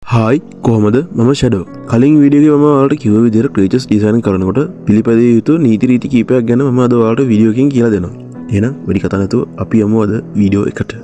Hi කොහොමද මම shadow කලින් වීඩියෝ එකේ මම ඔයාලට කිව්ව විදිහට ක්‍රීචර්ස් ඩිසයින් කරනකොට පිළිපැදිය යුතු නීති රීති කීපයක් ගැන මම අද ඔයාලට වීඩියෝ එකකින් කියලා දෙනවා. එහෙනම් වැඩි කතා නැතුව අපි යමු අද වීඩියෝ එකට.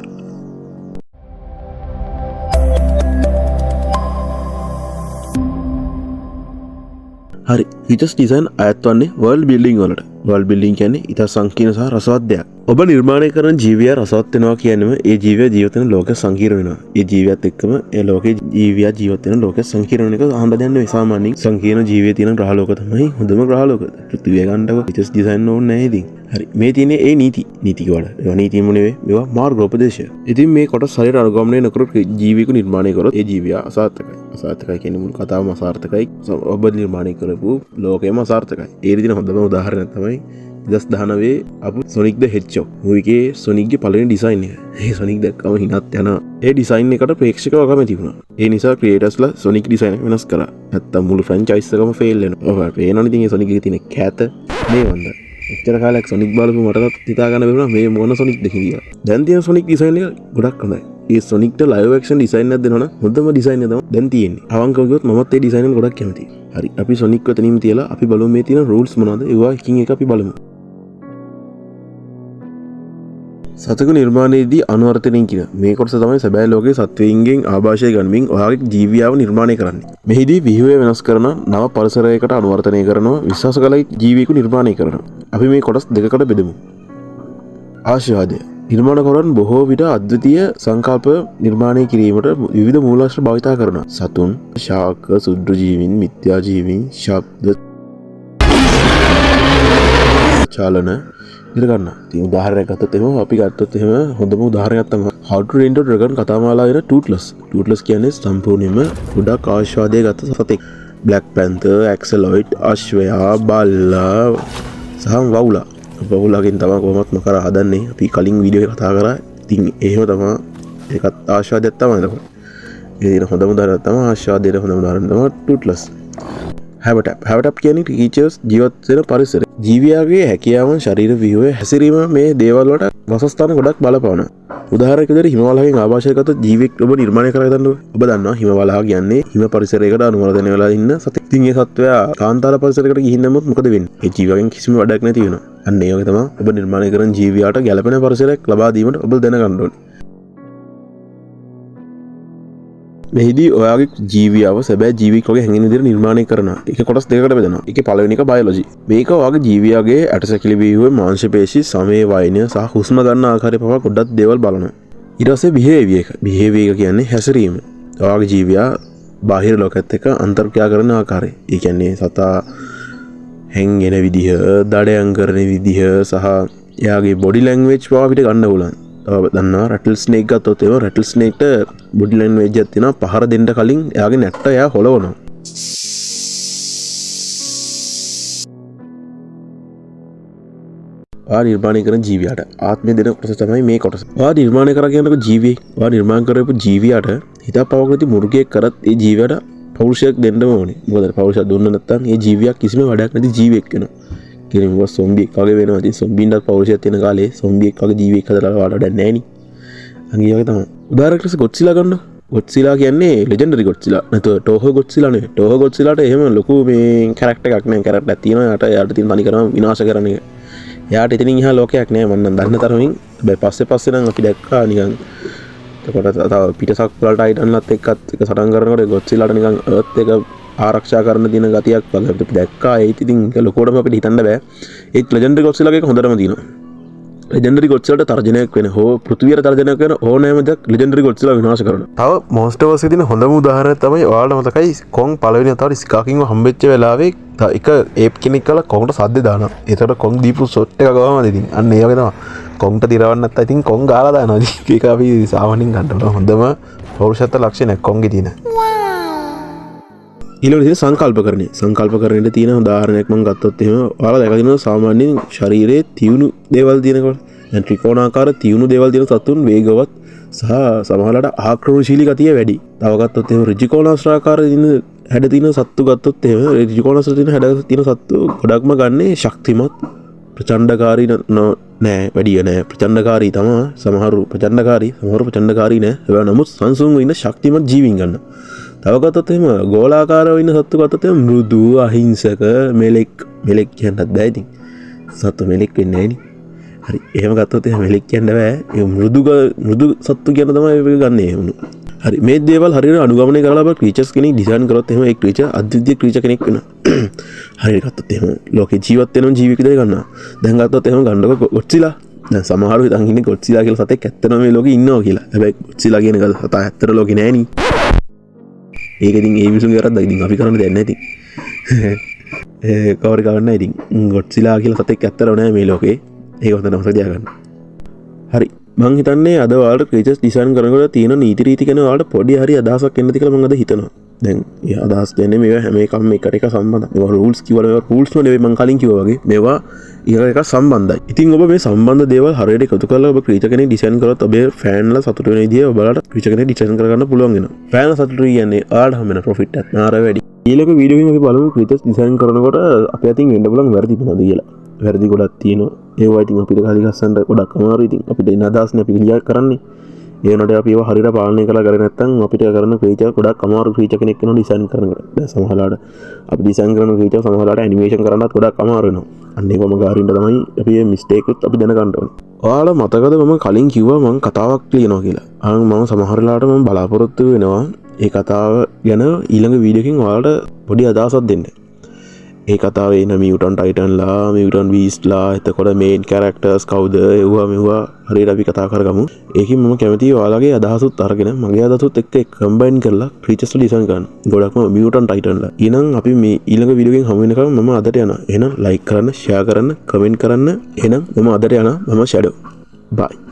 හරි ක්‍රීචර්ස් ඩිසයින් අයත් වන්නේ වර්ල්ඩ් බිල්ඩින් වලට. වර්ල්ඩ් බිල්ඩින් කියන්නේ ඉතා සංකීර්ණ සහ රසවත් දෙයක්. ඔබ නිර්මාණය කරන ජීවියා රසවත් වෙනවා කියනම ඒ ජීවියා ජීවත් වෙන ලෝකය සංකීර්ණ වෙනවා. ඒ ජීවියත් එක්කම ඒ ලෝකේ ජීවියා ජීවත් වෙන ලෝකය සංකීර්ණ වෙන එක අහන්න දෙන්නේ මේ සාමාන්‍යයෙන් සංකීර්ණ ජීවිතය තියෙන ග්‍රහ ලෝක තමයි හොඳම ග්‍රහ ලෝක. පෘථිවිය ගන්නකො ක්‍රීචර්ස් ඩිසයින් ඕනේ නැහැ ඉතින්. හරි මේ තියෙන්නේ ඒ නීති කිව්වට. ඒවා නීතියම නෙවෙයි මේවා මාර්ගෝපදේශය. ඉතින් මේ කොටස් හරියට අනුගමනය නොකරොත් ජීවියෙකු නිර්මාණය කරොත් ඒ ජීවියා අසාර්ථකයි. අසාර්ථකයි කියන්නේ මුළු කතාවම අසාර්ථකයි. ඔබ නිර්මාණය කරපු ලෝකයම අසාර්ථකයි. ඒ විදිහට හොඳම උදාහරණයක් තමයි 2019 අප සොනික් ද හෙච්චෝ මූවි එකේ සොනික්ගේ පළවෙනි ඩිසයින් එක. ඒ සොනික් දැක්කම හිනත් යනවා. ඒ ඩිසයින් එකට ප්‍රේක්ෂකව කැමති වුණා. ඒ නිසා ක්‍රියේටර්ස්ලා සොනික් ඩිසයින් එක වෙනස් කරා. නැත්තම් මුළු ෆ්‍රැන්චයිස් එකම ෆේල් වෙනවා. ඔයාලට පේනවනේ ඉතින් ඒ සොනික් එකේ තියෙන කැත මේ වන්ද. එච්චර කාලයක් සොනික් බලපු මටත් හිතා ගන්න බැරුණා මේ මොන සොනික්ද කියලා. දැන් තියෙන සොනික් ඩිසයින් එක ගොඩක් හොඳයි. ඒ සොනික්ට ලයිව් ඇක්ෂන් ඩිසයින් එකක් දෙනවනම් හොඳම ඩිසයින් එක තමයි දැන් තියෙන්නේ. අවංකව කිව්වොත් මමත් ඒ ඩිසයින් එක ගොඩක් කැමතියි. හරි අපි සොනික් වෙතනින් තියලා අපි බලමු මේ තියෙන රූල්ස් මොනවද? ඒවා එකින් එක අපි බලමු. සතක නිර්මාණයේදී අනුවර්තනය කියන මේ කොටස තමයි සැබෑ ලෝකයේ සත්වයින්ගෙන් ආభాෂය ගනිමින් ඔයාගේ ජීවියාව නිර්මාණය කරන්නේ. මෙහිදී විහිුවේ වෙනස් කරන නව පරිසරයකට අනුවර්තනය කරනවා විශ්වාස කළ ජීවියෙකු නිර්මාණය කරනවා. අපි මේ කොටස් දෙකකට බෙදමු. ආශාදය නිර්මාණකරුවන් බොහෝ විට අද්විතීය සංකල්ප නිර්මාණය කිරීමට විවිධ මූලාශ්‍ර භාවිතා කරනවා. සතුන්, ශාක, සුද්ධ ජීවීන්, මිත්‍යා ජීවීන්, ශබ්ද, චලන ඉරගන්න. ඉතින් උදාහරණයක් ගත්තොත් එහෙම අපි ගත්තොත් එහෙම හොඳම උදාහරණයක් තමයි How to Train Your Dragon කතාමාලාවේ වෙන Toothless. Toothless කියන්නේ සම්පූර්ණයෙන්ම ගොඩක් ආශාදය ගත සතෙක්. Black Panther, Axoloid, අශ්වයා, බල්ලා සහ වවුලා. වවුලාගෙන් තමයි කොහොමත් මකර හදන්නේ. අපි කලින් වීඩියෝ එකේ කතා කරා. ඉතින් එහෙම තමයි ඒකත් ආශාදයක් තමයි නේද? ඒ දින හොඳම උදාහරණයක් තමයි ආශාදයේ හොඳම උදාහරණය තමයි Toothless. හැබටප් කියන්නේ ක්‍රීචර්ස් ජීවත් වෙන පරිසරය. ජීවියාගේ හැකියාවන් ශරීර ව්‍යුහය හැසිරීම මේ දේවල් වලට වාසස්ථාන ගොඩක් බලපානවා. උදාහරණයක් විදිහට හිමවලයන් ආభాෂය ගත්තොත් ජීවියෙක් ඔබ නිර්මාණය කරගන්න ඔබ දන්නවා හිමවලහ කියන්නේ හිම පරිසරයකට අනුවර්තනය වෙලා ඉන්න සතෙක්. ඉතින් ඒ සත්වයා කාන්තාර පරිසරයකට ගිහින් නැමොත් මොකද වෙන්නේ? ඒ ජීවියාගෙන් කිසිම වැඩක් නැති වෙනවා. අන්න ඒ වගේ තමයි ඔබ නිර්මාණය කරන ජීවියාට ගැළපෙන පරිසරයක් ලබා දීමට ඔබ දැනගන්න ඕනේ. මෙහිදී ඔයාගේ ජීවියාව සැබෑ ජීවියෙක් වගේ හැඟෙන විදිහට නිර්මාණය කරනවා. ඒක කොටස් දෙකකට බෙදනවා. ඒකේ පළවෙනි එක බයොලොජි. මේක ඔයාගේ ජීවියාගේ ඇටසැකිලි ව්‍යුහයේ මාංශ පේශි, සමේ වයනය සහ හුස්ම ගන්න ආකාරය පවා ගොඩක් දේවල් බලනවා. ඊට පස්සේ බිහේවියර් එක. බිහේවියර් කියන්නේ හැසිරීම. ඔයාගේ ජීවියා බාහිර ලෝකෙත් එක්ක අන්තර්ක්‍රියා කරන ආකාරය. ඒ කියන්නේ සතා හැංගෙන විදිහ, දඩයන් කරන විදිහ සහ එයාගේ බොඩි ලැන්ග්වේජ් පවා අපිට ගන්න ඕලන්. දන්නවා රැටල් ස්නේක් ගත්තොත් ඒවා රැටල් ස්නේක්ට බොඩි ලැන්ග්වේජ් එකක් තියෙනවා. පහර දෙන්න කලින් එයාගේ නැට්ට එයා හොලවනවා. ඔයා නිර්මාණය කරන ජීවියාට ආත්මය දෙන කොටස තමයි මේ කොටස. ඔයා නිර්මාණය කරා කියනකොට ජීවියෙක් ඔයා නිර්මාණය කරපු ජීවියාට හිතක් පවක් නැති මුර්ගයෙක් කරත් ඒ ජීවියාට පෞරුෂයක් දෙන්නම ඕනේ. මොකද පෞරුෂය දුන්න නැත්නම් ඒ ජීවියා කිසිම වැඩක් නැති ජීවියෙක් වෙනවා. කියන්නේ සොම්බියෙක් වගේ වෙනවා. ඉතින් සොම්බින්ට පෞරුෂයක් තියෙන කාලේ සොම්බියෙක් වගේ ජීවියෙක් හදලා වඩා වැඩක් නැහැ නේ. අනිත් වගේ තමයි. උදාහරණයක් ලෙස ගොඩ්සිලා ගන්න. ගොඩ්සිලා කියන්නේ ලෙජෙන්ඩරි ගොඩ්සිලා. නැත්නම් ටෝහෝ ගොඩ්සිලා නෙවෙයි. ටෝහෝ ගොඩ්සිලාට එහෙම ලොකු මේ කැරක්ටර් එකක් නැහැ. කැරක්ටර් එකක් තියෙනවා. යාට තියෙන තනි කරම විනාශ කරන එක. එයාට එතනින් එහා ලෝකයක් නැහැ මම නම් දන්න තරමින්. හැබැයි පස්සේ නම් අපි දැක්කා නිකන් එතකොට තව පිටසක් වලට අයිටන්ලත් එක්කත් එක සටන් කරනකොට ගොඩ්සිලාට නිකන් අර්ත් එක ආරක්ෂා කරන දින ගතියක් වගේ අපි දැක්කා. ඒත් ඉතින් ලොකෝටම අපිට හිතන්න බෑ. ඒත් ලෙජෙන්ඩරි ගොඩ්සිලාගේ එක හොඳටම තියෙනවා. ලෙජෙන්ඩරි ගොඩ්සිලාට තර්ජනයක් වෙන හෝ පෘථිවියට තර්ජනයක් වෙන ඕනෑම දෙයක් ලෙජෙන්ඩරි ගොඩ්සිලා විනාශ කරනවා. තව මොන්ස්ටර්ස් එකේ තියෙන හොඳම උදාහරණය තමයි ඔයාලට මතකයි කොන් පළවෙනි වතාවට ස්කාකින්ව හම්බෙච්ච වෙලාවේ එක ඒප් කෙනෙක් කළා කොන්ට සද්ද දානවා. ඒතකොට කොන් දීපු ෂොට් එක ගවමද ඉතින් අන්න ඒ වගේ තමයි. කොන්ට දිරවන්න නැත්නම් ඉතින් කොන් ගාලා දානවා. ඒක අපි සාමාන්‍යයෙන් ගන්න හොඳම පෞරුෂත්ව ලක්ෂණයක් කොන්ගේ තියෙන. ඊළඟට සංකල්පකරණයට තියෙන උදාහරණයක් මම ගත්තොත් එහෙම ඔයාලා දැකලා තියෙනවා සාමාන්‍යයෙන් ශරීරයේ තියුණු දේවල් තියෙනකොට දැන් ත්‍රිකෝණාකාර තියුණු දේවල් තියෙන සතුන් වේගවත් සහ සමහරවිට ආක්‍රමණශීලී ගතිය වැඩි. තව ගත්තොත් එහෙම ඍජුකෝණාශ්‍රාකාර තියෙන හැඩ තියෙන සත්තු ගත්තොත් එහෙම ඍජුකෝණාශ්‍ර තියෙන හැඩ තියෙන සත්තු ගොඩක්ම ගන්නේ ශක්තිමත් ප්‍රචණ්ඩකාරී නෑ වැඩිය නෑ ප්‍රචණ්ඩකාරී තමයි සමහරු ප්‍රචණ්ඩකාරී නෑ. ඒවා නමුත් සංසුන්ව ඉන්න ශක්තිමත් ජීවීන් ගන්න. තව ගත්තොත් එහෙම ගෝලාකාරව ඉන්න සත්තු ගත්තොත් එහෙම මෘදු අහිංසක මෙලෙක් කියන්නත් බෑ ඉතින් සත්තු මෙලෙක් වෙන්නේ නැහැ නේ හරි එහෙම ගත්තොත් එහෙම මෙලෙක් කියන්න බෑ ඒ මෘදු සත්තු කියන තමයි ඒක ගන්න එහෙම හරි මේ දේවල් හරියට අනුගමනය කරලා අපේ ක්‍රීචර්ස් කෙනෙක් ඩිසයින් කරොත් එහෙම ඒ ක්‍රීචර් අද්විතීය ක්‍රීචර් කෙනෙක් වෙනවා හරියට ගත්තොත් එහෙම ලෝකේ ජීවත් වෙන ජීවිකද ගන්නවා දැන් ගත්තොත් එහෙම ගන්නකො ගොඩ්සිලා දැන් සමහරව හිතන් ඉන්නේ ගොඩ්සිලා කියලා සතෙක් ඇත්තටම මේ ලෝකේ ඉන්නවා කියලා හැබැයි ගොඩ්සිලා කියන එක සතා ඇත්තට ලෝකේ නෑ නේ ඒක ඉතින් ඒ විසුන්ගේ වැරද්දක් ඉතින් අපි කරන්න දෙයක් නැති කවර කරන්න ඉතින් ගොඩ්සිලා කියලා සතෙක් ඇත්තටම නෑ මේ ලෝකේ ඒක හොඳ නමස තියාගන්න හරි මං හිතන්නේ අද ඔයාලට ක්‍රීචර්ස් ඩිසයින් කරනකොට තියෙන නීති රීති ගැන ඔයාලට පොඩි හරි අදහසක් එන්න තියලා මම අද හිතනවා දැන් ඒ අදහස් දෙන්නේ මේවා හැම එකම එකට එක සම්බන්ධයි මේවා රූල්ස් කිව්වල මේවා රූල්ස් නෙවෙයි මං කලින් කිව්වා වගේ මේවා එක සම්බන්ධයි ඉතින් ඔබ මේ සම්බන්ධ දේවල් හරියට එකතු කරලා ඔබ ක්‍රීචර් කෙනෙක් ඩිසයින් කරොත් ඔබේ ෆෑන්ලා සතුටු වෙන විදිය ඔයාලට ක්‍රීචර් කෙනෙක් ඩිසයින් කරගන්න පුළුවන් වෙනවා ෆෑන්ලා සතුටු කියන්නේ ඔයාලට හැම වෙන ප්‍රොෆිට් එකක් නාර වැඩි ඊළඟ වීඩියෝ එකකින් අපි බලමු ක්‍රීචර්ස් ඩිසයින් කරනකොට අපේ අතින් වෙන්න පුළුවන් වැරදි මොනවද කියලා වැරදි ගොඩක් තියෙනවා ඒවා ඉතින් අපිට කලි ගස්සන්න ගොඩක් අමාරුයි ඉතින් අපිට එන අදහස්නේ අපි ක්ලියර් කරන්නේ ඒ වුණාට අපි ඒවා හරියට පාලනය කරලා කරේ නැත්නම් අපිට කරන ක්‍රීචර් ගොඩක් අමාරු ක්‍රීචර් කෙනෙක් වෙනවා ඩිසයින් කරනකොට දැන් සමහරවිට අපි ඩිසයින් කරන ක්‍රීචර් සමහරවිට ඇනිමේෂන් කරන්නත් ගොඩක් අමාරු වෙනවා අන්න ඒකම ගාරින්න තමයි අපි මේ මිස්ටේක් උත් අපි දැනගන්න ඕනේ ඔයාලා මතකද මම කලින් කිව්වා මම කතාවක් ලියනවා කියලා මම සමහර වෙලාවට මම බලාපොරොත්තු වෙනවා ඒ කතාව ගැන ඊළඟ වීඩියෝ එකකින් ඔයාලට පොඩි අදහසක් දෙන්න ඒ කතාවේ ඉන්න මියුටන්ට් ටයිටන්ලා මියුටන්ට් බීස්ට්ලා එතකොට මේන් කැරක්ටර්ස් කවුද ඒවා මෙවුවා හරියට අපි කතා කරගමු ඒකින් මම කැමතියි ඔයාලගේ අදහසුත් අරගෙන මගේ අදහසුත් එක්ක කම්බයින් කරලා ක්‍රීචර්ස් ඩිසයින් කරන්න ගොඩක්ම මියුටන්ට් ටයිටන්ලා එහෙනම් අපි මේ ඊළඟ වීඩියෝ එකෙන් හමු වෙනකම් මම අදට යනවා එහෙනම් ලයික් කරන්න ෂෙයා කරන්න කමෙන්ට් කරන්න එහෙනම් මම අදට යනවා මම ෂැඩෝ බයි